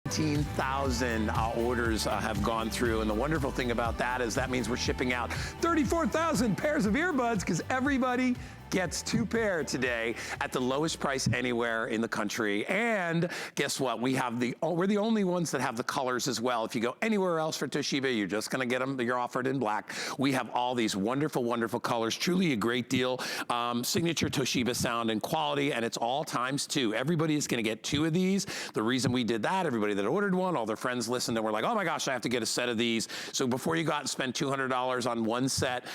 17,000 orders have gone through, and the wonderful thing about that is that means we're shipping out 34,000 pairs of earbuds because everybody gets 2 pair today at the lowest price anywhere in the country. And guess what? We're the only ones that have the colors as well. If you go anywhere else for Toshiba, you're just gonna get them, you're offered in black. We have all these wonderful, wonderful colors. Truly a great deal. Signature Toshiba sound and quality, and it's all ×2. Everybody is gonna get 2 of these. The reason we did that, everybody that ordered one, all their friends listened and were like, oh my gosh, I have to get a set of these. So before you go out and spend $200 on one set,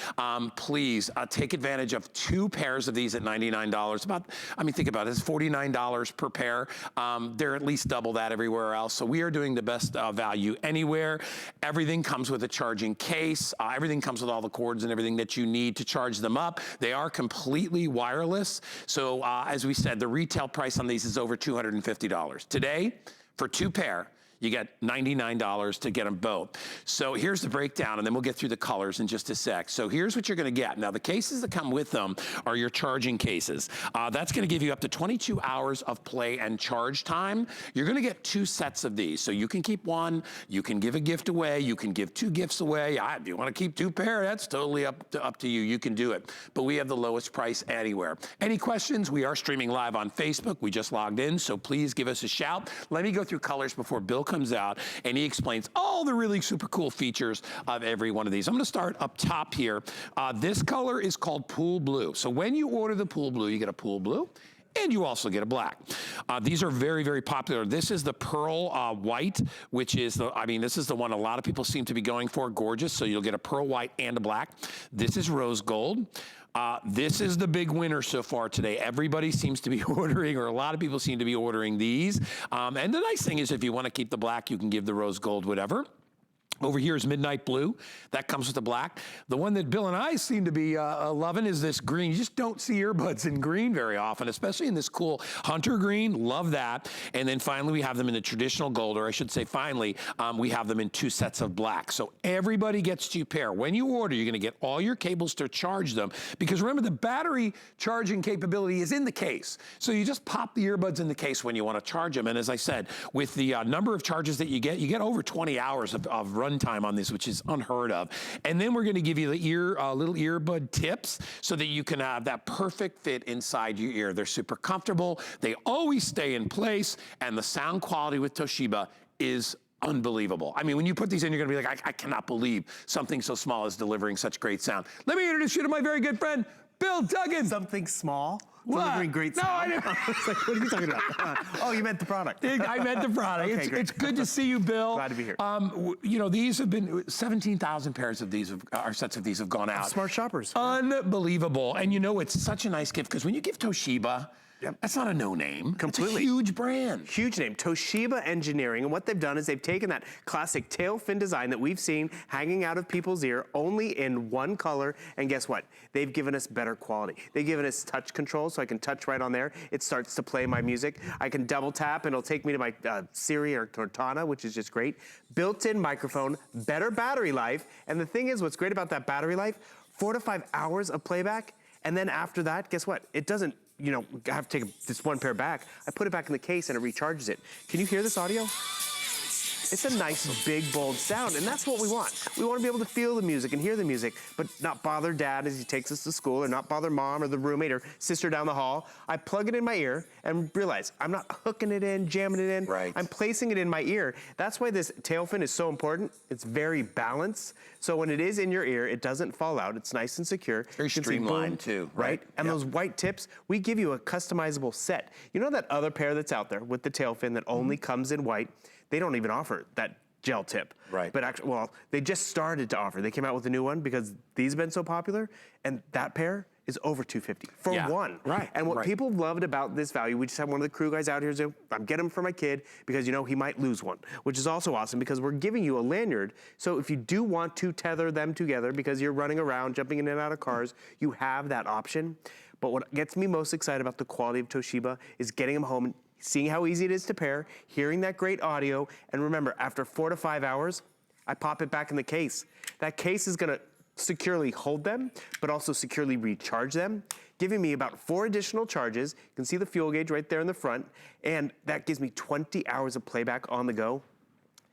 please take advantage of 2 pairs of these at $99. Think about it, it's $49 per pair. They're at least double that everywhere else. So we are doing the best value anywhere. Everything comes with a charging case. Everything comes with all the cords and everything that you need to charge them up. They are completely wireless. So as we said, the retail price on these is over $250. Today, for 2 pair, you get $99 to get them both. So here's the breakdown, and then we'll get through the colors in just a sec. So here's what you're gonna get. Now the cases that come with them are your charging cases. That's gonna give you up to 22 hours of play and charge time. You're gonna get 2 sets of these. So you can keep one, you can give a gift away, you can give 2 gifts away. If you wanna keep 2 pair, that's totally up to you. You can do it. But we have the lowest price anywhere. Any questions? We are streaming live on Facebook. We just logged in, so please give us a shout. Let me go through colors before Bill comes out and he explains all the really super cool features of every one of these. I'm gonna start up top here. This color is called Pool Blue. So when you order the Pool Blue, you get a Pool Blue, and you also get a black. These are very, very popular. This is the pearl white, which is this is the one a lot of people seem to be going for, gorgeous. So you'll get a pearl white and a black. This is rose gold. This is the big winner so far today. Everybody seems to be ordering, or a lot of people seem to be ordering these. And the nice thing is if you wanna keep the black, you can give the rose gold, whatever. Over here is Midnight Blue. That comes with the black. The one that Bill and I seem to be loving is this green. You just don't see earbuds in green very often, especially in this cool hunter green. Love that. And then finally, we have them in the traditional gold, or I should say finally, we have them in 2 sets of black. So everybody gets 2 pair. When you order, you're gonna get all your cables to charge them, because remember, the battery charging capability is in the case. So you just pop the earbuds in the case when you wanna charge them. And as I said, with the number of charges that you get over 20 hours of runtime on this, which is unheard of. And then we're gonna give you the little earbud tips so that you can have that perfect fit inside your ear. They're super comfortable, they always stay in place, and the sound quality with Toshiba is unbelievable. I mean, when you put these in, you're gonna be like, I cannot believe something so small is delivering such great sound. Let me introduce you to my very good friend, Bill Duggan. Something small? Delivering great sound? No, I didn't. I was like, what are you talking about? Oh, you meant the product. I meant the product. Okay, it's good to see you, Bill. Glad to be here. You know, these have been, 17,000 pairs of these, sets of these have gone out. Smart shoppers. Unbelievable. And you know, it's such a nice gift, because when you give Toshiba, that's not a no-name. Completely. It's a huge brand. Huge name. Toshiba Engineering. And what they've done is they've taken that classic tail fin design that we've seen hanging out of people's ear, only in one color. And guess what? They've given us better quality. They've given us touch control, so I can touch right on there. It starts to play my music. I can double tap and it'll take me to my Siri or Cortana, which is just great. Built-in microphone, better battery life. And the thing is, what's great about that battery life, 4 to 5 hours of playback. And then after that, guess what? It doesn't, you know, have to take this one pair back. I put it back in the case and it recharges it. Can you hear this audio? It's a nice, big, bold sound, and that's what we want. We want to be able to feel the music and hear the music, but not bother Dad as he takes us to school, or not bother Mom or the roommate or sister down the hall. I plug it in my ear and realize I'm not hooking it in, jamming it in. Right. I'm placing it in my ear. That's why this tail fin is so important. It's very balanced, so when it is in your ear, it doesn't fall out. It's nice and secure. Very streamlined too, right? And those white tips, we give you a customizable set. You know that other pair that's out there with the tail fin that only comes in white? They don't even offer that gel tip. Right. But actually, well, they just started to offer. They came out with a new one because these have been so popular, and that pair is over $250 for one. Right. And what people loved about this value, we just had one of the crew guys out here say, I'm getting them for my kid because, you know, he might lose one, which is also awesome because we're giving you a lanyard. So if you do want to tether them together because you're running around, jumping in and out of cars, you have that option. But what gets me most excited about the quality of Toshiba is getting them home and seeing how easy it is to pair, hearing that great audio, and remember, after 4 to 5 hours, I pop it back in the case. That case is gonna securely hold them, but also securely recharge them, giving me about 4 additional charges. You can see the fuel gauge right there in the front, and that gives me 20 hours of playback on the go.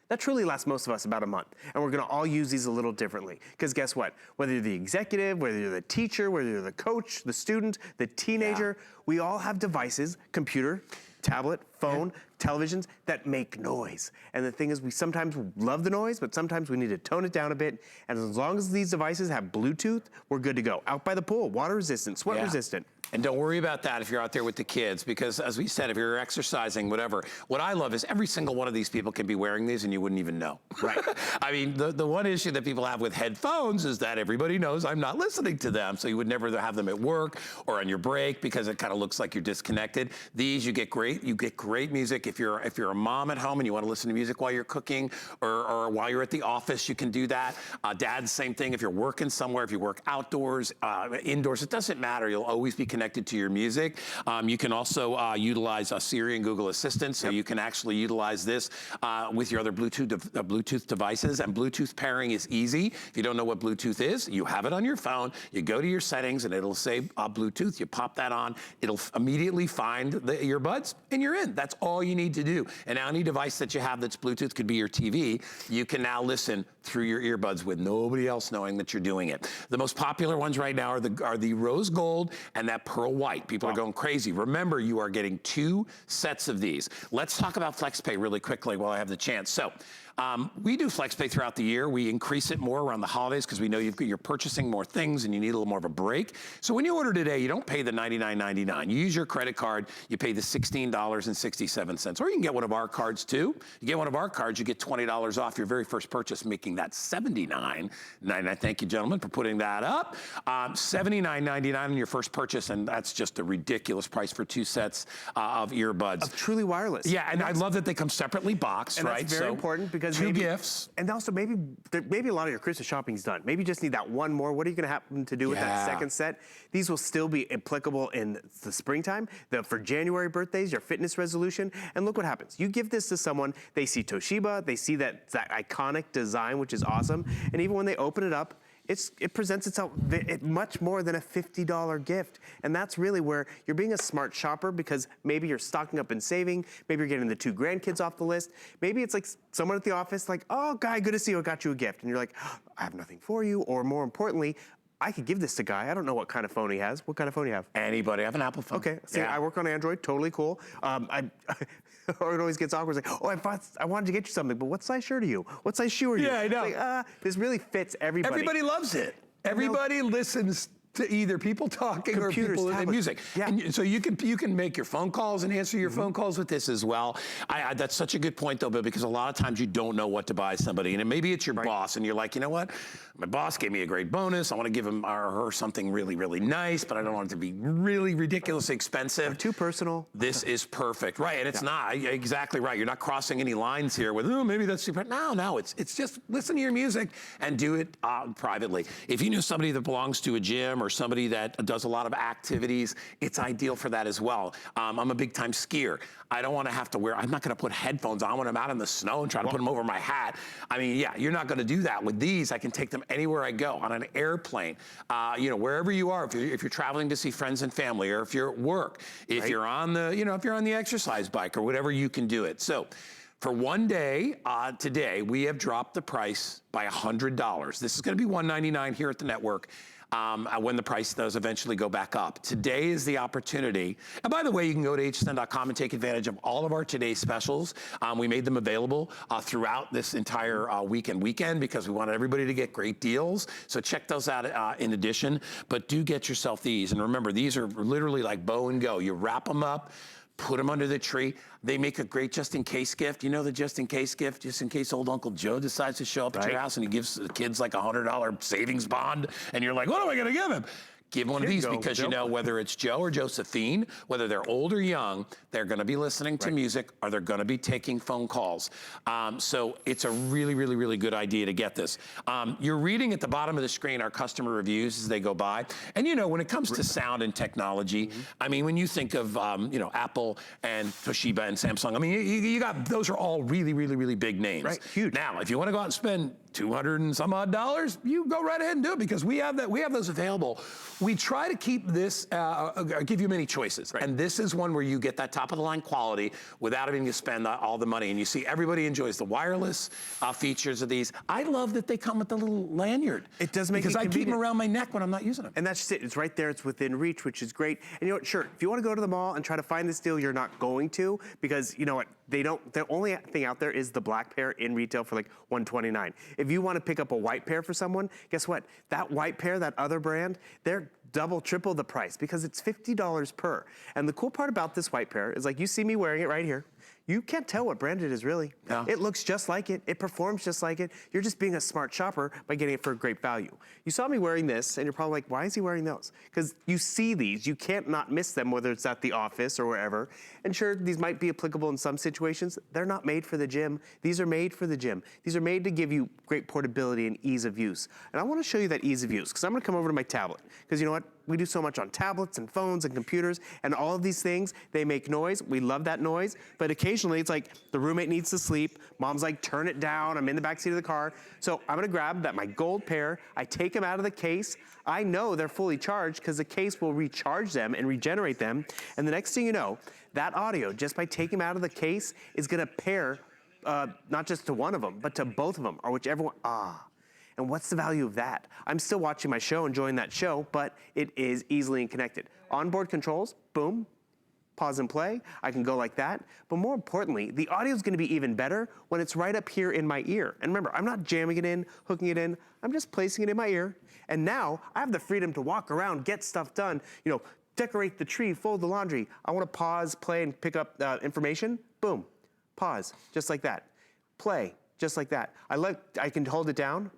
That truly lasts most of us about a month. And we're gonna all use these a little differently. Because guess what? Whether you're the executive, whether you're the teacher, whether you're the coach, the student, the teenager, we all have devices, computer, tablet, phone, televisions that make noise. And the thing is, we sometimes love the noise, but sometimes we need to tone it down a bit. And as long as these devices have Bluetooth, we're good to go. Out by the pool, water resistant, sweat resistant. And don't worry about that if you're out there with the kids, because as we said, if you're exercising, whatever, what I love is every single one of these people can be wearing these and you wouldn't even know. Right. I mean, the one issue that people have with headphones is that everybody knows I'm not listening to them, so you would never have them at work or on your break because it kind of looks like you're disconnected. These, you get great music. If you're a mom at home and you want to listen to music while you're cooking or while you're at the office, you can do that. Dad, same thing. If you're working somewhere, if you work outdoors, indoors, it doesn't matter. You'll always be connected to your music. You can also utilize Siri and Google Assistant, so you can actually utilize this with your other Bluetooth devices. And Bluetooth pairing is easy. If you don't know what Bluetooth is, you have it on your phone. You go to your settings and it'll say Bluetooth. You pop that on. It'll immediately find the earbuds and you're in. That's all you need to do. And now any device that you have that's Bluetooth, could be your TV, you can now listen through your earbuds with nobody else knowing that you're doing it. The most popular ones right now are the rose gold and that pearl white. People are going crazy. Remember, you are getting 2 sets of these. Let's talk about FlexPay really quickly while I have the chance. So we do FlexPay throughout the year. We increase it more around the holidays because we know you're purchasing more things and you need a little more of a break. So when you order today, you don't pay the $99.99. You use your credit card, you pay the $16.67. Or you can get one of our cards too. You get one of our cards, you get $20 off your very first purchase, making that $79.99. Thank you, gentlemen, for putting that up. $79.99 on your first purchase, and that's just a ridiculous price for 2 sets of earbuds. Of truly wireless. Yeah, and I love that they come separately boxed, and right? That's very important because 2 gifts. And also maybe a lot of your Christmas shopping's done. Maybe you just need that one more. What are you gonna happen to do with that second set? These will still be applicable in the springtime, for January birthdays, your fitness resolution, and look what happens. You give this to someone, they see Toshiba, they see that iconic design, which is awesome, and even when they open it up, it presents itself much more than a $50 gift. And that's really where you're being a smart shopper, because maybe you're stocking up and saving, maybe you're getting the 2 grandkids off the list. Maybe it's like someone at the office like, oh, Guy, good to see you, I got you a gift. And you're like, oh, I have nothing for you. Or more importantly, I could give this to Guy. I don't know what kind of phone he has. What kind of phone do you have? Anybody. I have an Apple phone. Okay, see, I work on Android, totally cool. Or it always gets awkward. It's like, oh, I wanted to get you something, but what size shirt are you? What size shoe are you? Yeah, I know. It's like, this really fits everybody. Everybody loves it. Everybody listens to either people talking Computers, or people in tablets. music. Yeah. And so you can make your phone calls and answer your phone calls with this as well. That's such a good point though, Bill, because a lot of times you don't know what to buy somebody, and maybe it's your boss, and you're like, you know what? My boss gave me a great bonus. I want to give him or her something really, really nice, but I don't want it to be really ridiculously expensive. Or too personal. This is perfect, right? And it's not exactly right. You're not crossing any lines here with, oh, maybe that's super. No, it's just listen to your music and do it privately. If you know somebody that belongs to a gym or somebody that does a lot of activities, it's ideal for that as well. I'm a big time skier. I don't want to have to I'm not going to put headphones on when I'm out in the snow and try to put them over my hat. I mean, yeah, you're not going to do that. With these, I can take them anywhere I go, on an airplane, wherever you are, if you're traveling to see friends and family, or if you're at work, if you're on the, if you're on the exercise bike or whatever, you can do it. So for one day, today, we have dropped the price by $100. This is going to be $199 here at the network. When the price does eventually go back up. Today is the opportunity. And by the way, you can go to hsn.com and take advantage of all of our today's specials. We made them available throughout this entire weekend because we wanted everybody to get great deals. So check those out in addition. But do get yourself these. And remember, these are literally like bow and go. You wrap them up, put them under the tree. They make a great just-in-case gift. You know the just-in-case gift? Just in case old Uncle Joe decides to show up at your house and he gives the kids like a $100 savings bond, and you're like, what am I gonna give him? Give one of these because you know whether it's Joe or Josephine, whether they're old or young, they're gonna be listening to music or they're gonna be taking phone calls. So it's a really, really, really good idea to get this. You're reading at the bottom of the screen our customer reviews as they go by. And when it comes to sound and technology, I mean, when you think of Apple and Toshiba and Samsung, I mean, those are all really, really, really big names. Right, huge. Now, if you wanna go out and spend $200 and some odd dollars, you go right ahead and do it because we have that. We have those available. We try to keep this, give you many choices. Right. And this is one where you get that top of the line quality without having to spend all the money. And you see everybody enjoys the wireless features of these. I love that they come with the little lanyard. It does make it because I keep them convenient. around my neck when I'm not using them. And that's just it. It's right there. It's within reach, which is great. And you know what? Sure, if you want to go to the mall and try to find this deal, you're not going to because you know what? They don't. The only thing out there is the black pair in retail for like $129. If you want to pick up a white pair for someone, guess what? That white pair, that other brand, they're double, triple the price because it's $50 per. And the cool part about this white pair is like you see me wearing it right here. You can't tell what brand it is really. No. It looks just like it. It performs just like it. You're just being a smart shopper by getting it for a great value. You saw me wearing this and you're probably like, why is he wearing those? Because you see these, you can't not miss them, whether it's at the office or wherever. And sure, these might be applicable in some situations. They're not made for the gym. These are made for the gym. These are made to give you great portability and ease of use. And I want to show you that ease of use because I'm going to come over to my tablet because you know what? We do so much on tablets and phones and computers and all of these things, they make noise. We love that noise, but occasionally it's like the roommate needs to sleep. Mom's like, turn it down. I'm in the backseat of the car. So I'm gonna grab my gold pair. I take them out of the case. I know they're fully charged because the case will recharge them and regenerate them. And the next thing you know, that audio, just by taking them out of the case, is gonna pair not just to one of them, but to both of them or whichever one. And what's the value of that? I'm still watching my show, enjoying that show, but it is easily connected. Onboard controls, boom, pause and play. I can go like that. But more importantly, the audio is going to be even better when it's right up here in my ear. And remember, I'm not jamming it in, hooking it in. I'm just placing it in my ear. And now I have the freedom to walk around, get stuff done, you know, decorate the tree, fold the laundry. I want to pause, play, and pick up information. Boom, pause, just like that. Play, just like that. I can hold it down.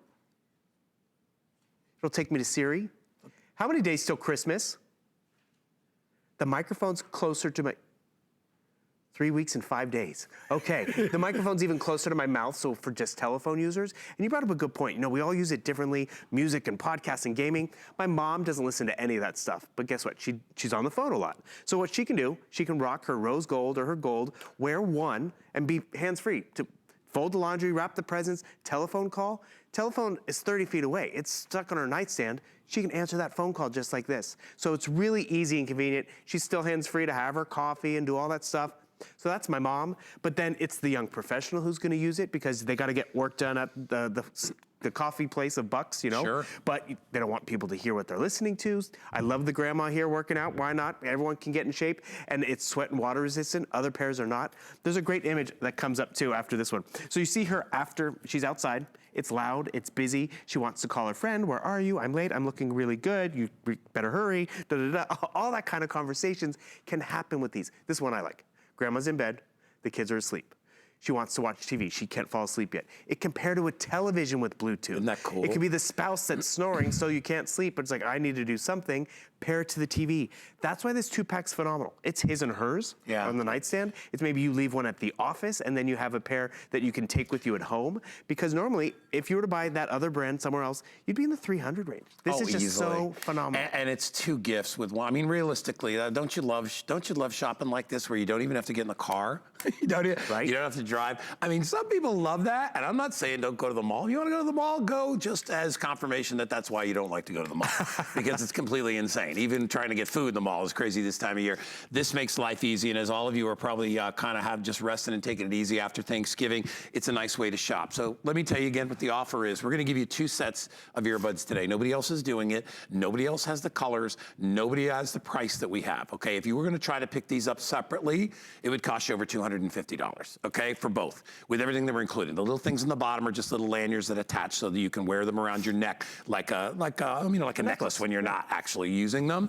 It'll take me to Siri. How many days till Christmas? The microphone's closer to my, 3 weeks and 5 days. Okay, the microphone's even closer to my mouth, so for just telephone users. And you brought up a good point. You know, we all use it differently, music and podcasts and gaming. My mom doesn't listen to any of that stuff, but guess what? She's on the phone a lot. So what she can do, she can rock her rose gold or her gold, wear one, and be hands-free to fold the laundry, wrap the presents, telephone call. Telephone is 30 feet away. It's stuck on her nightstand. She can answer that phone call just like this. So it's really easy and convenient. She's still hands-free to have her coffee and do all that stuff. So that's my mom. But then it's the young professional who's gonna use it because they gotta get work done at the coffee place of bucks, you know? Sure. But they don't want people to hear what they're listening to. I love the grandma here working out. Why not? Everyone can get in shape. And it's sweat and water resistant. Other pairs are not. There's a great image that comes up too after this one. So you see her after she's outside. It's loud, it's busy. She wants to call her friend. Where are you? I'm late, I'm looking really good. You better hurry, da, da, da. All that kind of conversations can happen with these. This one I like. Grandma's in bed, the kids are asleep. She wants to watch TV. She can't fall asleep yet. It can pair to a television with Bluetooth. Isn't that cool? It could be the spouse that's snoring so you can't sleep, but it's like, I need to do something. Pair it to the TV. That's why this 2-pack's phenomenal. It's his and hers on the nightstand. It's maybe you leave one at the office and then you have a pair that you can take with you at home. Because normally, if you were to buy that other brand somewhere else, you'd be in the 300 range. This is just so phenomenal. And it's 2 gifts with one. I mean, realistically, don't you love shopping like this where you don't even have to get in the car? You don't have to drive. I mean, some people love that, and I'm not saying don't go to the mall. If you want to go to the mall, go just as confirmation that that's why you don't like to go to the mall, because it's completely insane. Even trying to get food in the mall is crazy this time of year. This makes life easy, and as all of you are probably kind of have just rested and taking it easy after Thanksgiving, it's a nice way to shop. So let me tell you again what the offer is. We're going to give you 2 sets of earbuds today. Nobody else is doing it. Nobody else has the colors. Nobody has the price that we have, okay? If you were going to try to pick these up separately, it would cost you over $250, okay, for both, with everything that we're including. The little things in the bottom are just little lanyards that attach so that you can wear them around your neck like a necklace when you're not actually using them.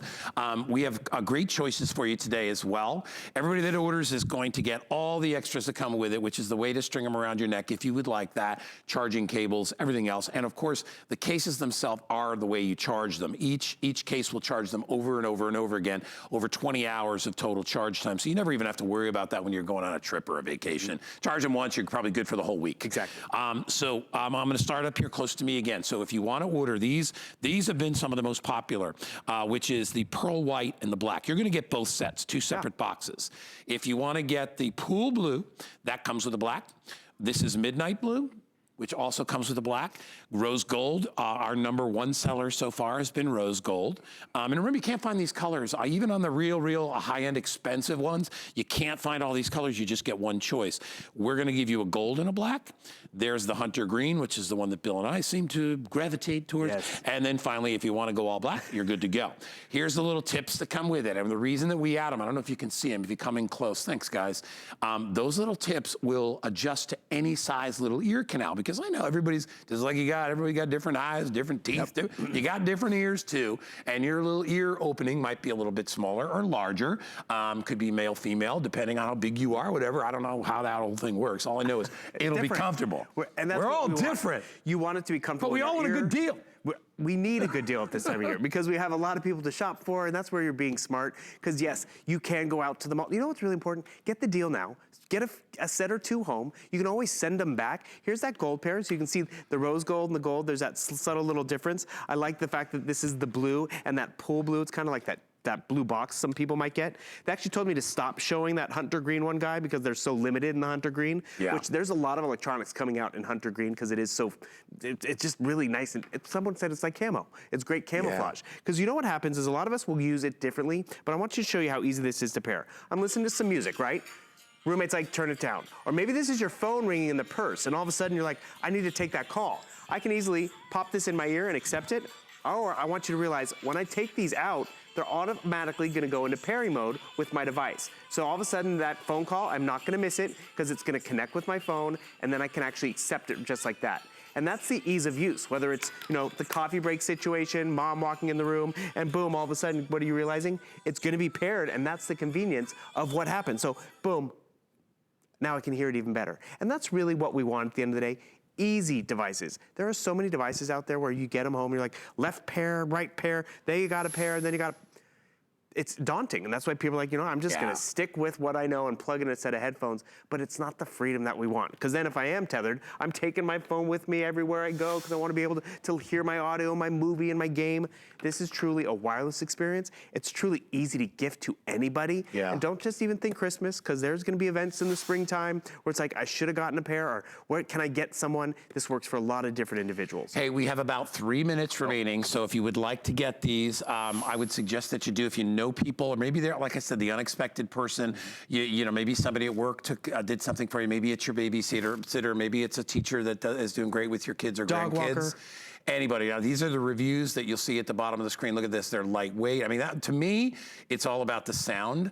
We have great choices for you today as well. Everybody that orders is going to get all the extras that come with it, which is the way to string them around your neck if you would like that, charging cables, everything else. And of course, the cases themselves are the way you charge them. Each case will charge them over and over and over again, over 20 hours of total charge time. So you never even have to worry about that when you're going on a trip or a vacation. Charge them once, you're probably good for the whole week. Exactly. I'm gonna start up here close to me again. So if you wanna order these have been some of the most popular, which is the pearl white and the black. You're gonna get both sets, 2 separate boxes. If you wanna get the pool blue, that comes with the black. This is midnight blue. which also comes with the black. Rose gold, our #1 seller so far has been rose gold. And remember, you can't find these colors, even on the real high-end expensive ones, you can't find all these colors, you just get one choice. We're gonna give you a gold and a black. There's the hunter green, which is the one that Bill and I seem to gravitate towards. Yes. And then finally, if you wanna go all black, you're good to go. Here's the little tips that come with it. And the reason that we add them, I don't know if you can see them, if you come in close, thanks guys. Those little tips will adjust to any size little ear canal, because I know everybody's, just like everybody got different eyes, different teeth, you got different ears too, and your little ear opening might be a little bit smaller or larger, could be male, female, depending on how big you are, whatever. I don't know how that whole thing works. All I know is it'll be comfortable. We're all different. You want it to be comfortable. But we all want a good deal. We need a good deal at this time of year because we have a lot of people to shop for, and that's where you're being smart. Because yes, you can go out to the mall. You know what's really important? Get the deal now. Get a set or two home. You can always send them back. Here's that gold pair, so you can see the rose gold and the gold. There's that subtle little difference. I like the fact that this is the blue and that pool blue. It's kind of like that blue box some people might get. They actually told me to stop showing that hunter green one guy because they're so limited in the hunter green, which there's a lot of electronics coming out in hunter green because it is so, it's just really nice. And someone said it's like camo. It's great camouflage. Because you know what happens is a lot of us will use it differently, but I want you to show you how easy this is to pair. I'm listening to some music, right? Roommate's like, turn it down. Or maybe this is your phone ringing in the purse and all of a sudden you're like, I need to take that call. I can easily pop this in my ear and accept it. Or I want you to realize when I take these out, they're automatically gonna go into pairing mode with my device. So all of a sudden that phone call, I'm not gonna miss it because it's gonna connect with my phone and then I can actually accept it just like that. And that's the ease of use, whether it's, the coffee break situation, mom walking in the room, and boom, all of a sudden, what are you realizing? It's gonna be paired, and that's the convenience of what happens. So boom, now I can hear it even better. And that's really what we want at the end of the day. Easy devices. There are so many devices out there where you get them home, you're like, left pair, right pair, then you got a pair, then you got a... It's daunting, and that's why people are like, I'm just gonna stick with what I know and plug in a set of headphones, but it's not the freedom that we want. Because then if I am tethered, I'm taking my phone with me everywhere I go because I wanna be able to hear my audio, my movie, and my game. This is truly a wireless experience. It's truly easy to gift to anybody. And don't just even think Christmas, because there's gonna be events in the springtime where it's like, I should have gotten a pair, or where can I get someone? This works for a lot of different individuals. Hey, we have about 3 minutes remaining, so if you would like to get these, I would suggest that you do. If you know people, or maybe they're, like I said, the unexpected person, maybe somebody at work did something for you, maybe it's your babysitter, maybe it's a teacher that is doing great with your kids or Dog grandkids. walker. Anybody. Now, these are the reviews that you'll see at the bottom of the screen. Look at this, they're lightweight. I mean, to me, it's all about the sound.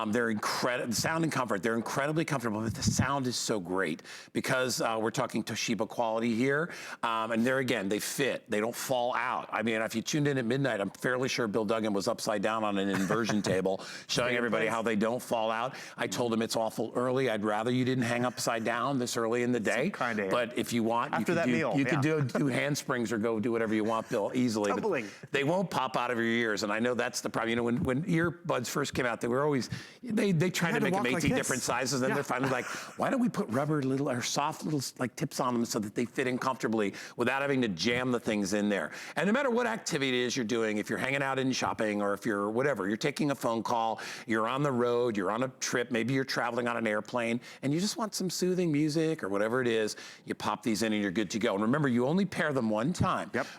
They're incredible, sound and comfort. They're incredibly comfortable, but the sound is so great because we're talking Toshiba quality here. And there again, they fit, they don't fall out. I mean, if you tuned in at midnight, I'm fairly sure Bill Duggan was upside down on an inversion table showing everybody how they don't fall out. I told him it's awful early. I'd rather you didn't hang upside down this early in the day. But if you want, after that meal, you could do handsprings or go do whatever you want, Bill, easily. Tumbling. But they won't pop out of your ears, and I know that's the problem. When earbuds first came out, they were always, they tried to make them 18 different sizes, and they're finally like, why don't we put rubber little, or soft little like tips on them so that they fit in comfortably without having to jam the things in there. And no matter what activity it is you're doing, if you're hanging out and shopping, or if you're whatever, you're taking a phone call, you're on the road, you're on a trip, maybe you're traveling on an airplane, and you just want some soothing music or whatever it is, you pop these in and you're good to go. And remember, you only pair them one time.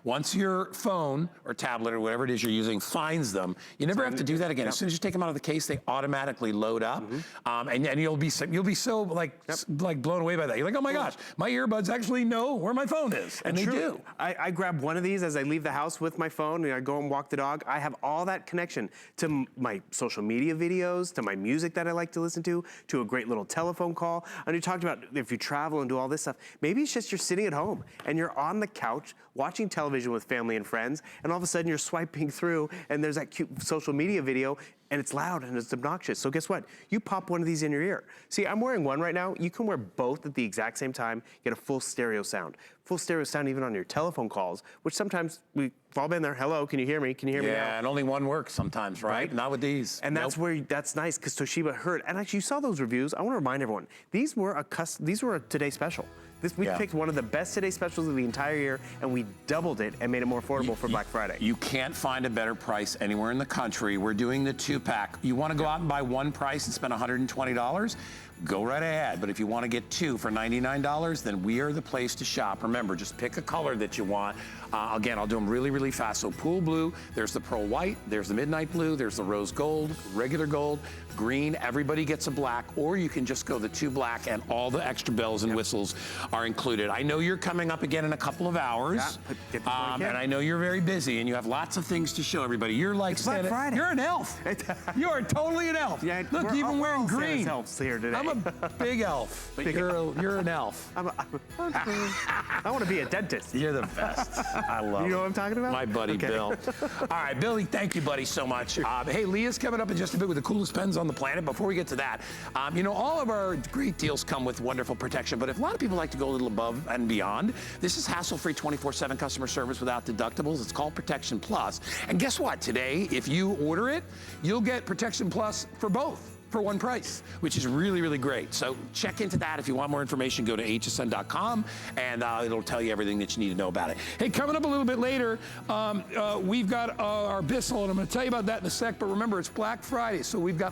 Once your phone or tablet or whatever it is you're using finds them, you never have to do that again. As soon as you take them out of the case, they automatically load up, and you'll be so like blown away by that. You're like, oh my gosh, my earbuds actually know where my phone is, and they do. I grab one of these as I leave the house with my phone, and I go and walk the dog. I have all that connection to my social media videos, to my music that I like to listen to a great little telephone call. And you talked about if you travel and do all this stuff, maybe it's just you're sitting at home and you're on the couch watching television with family and friends, and all of a sudden you're swiping through and there's that cute social media video, and it's loud and it's obnoxious. So guess what? You pop one of these in your ear. See, I'm wearing one right now. You can wear both at the exact same time, get a full stereo sound. Full stereo sound even on your telephone calls, which sometimes we've all been there. Hello, can you hear me? Can you hear me now? Yeah, and only one works sometimes, right? Not with these. And that's where, that's nice, because Toshiba heard, and actually you saw those reviews. I want to remind everyone, these were a Today Special. We picked one of the best Today Specials of the entire year, and we doubled it and made it more affordable for Black Friday. You can't find a better price anywhere in the country. We're doing the 2-pack. You want to go out and buy one price and spend $120? go right ahead. But if you want to get 2 for $99, then we are the place to shop. Remember, just pick a color that you want. Again, I'll do them really, really fast. So pool blue, there's the pearl white, there's the midnight blue, there's the rose gold, regular gold, green, everybody gets a black, or you can just go the 2 black and all the extra bells and whistles are included. I know you're coming up again in a couple of hours, and I know you're very busy and you have lots of things to show everybody. You're like Black Friday. You're an elf. You are totally an elf. Yeah, look, we're even wearing green. Elves here today. I'm a big elf, but you're an elf. I want to be a dentist. You're the best. I love it. You know what I'm talking about? My buddy, Bill. All right, Billy, thank you, buddy, so much. Hey, Leah's coming up in just a bit with the coolest pens on the planet. Before we get to that, you know, all of our great deals come with wonderful protection, but if a lot of people like to go a little above and beyond, this is hassle-free 24/7 customer service without deductibles. It's called Protection Plus. And guess what? Today, if you order it, you'll get Protection Plus for both for one price, which is really, really great. So check into that. If you want more information, go to hsn.com and it'll tell you everything that you need to know about it. Hey, coming up a little bit later, we've got our Bissell, and I'm gonna tell you about that in a sec, but remember, it's Black Friday, so we've got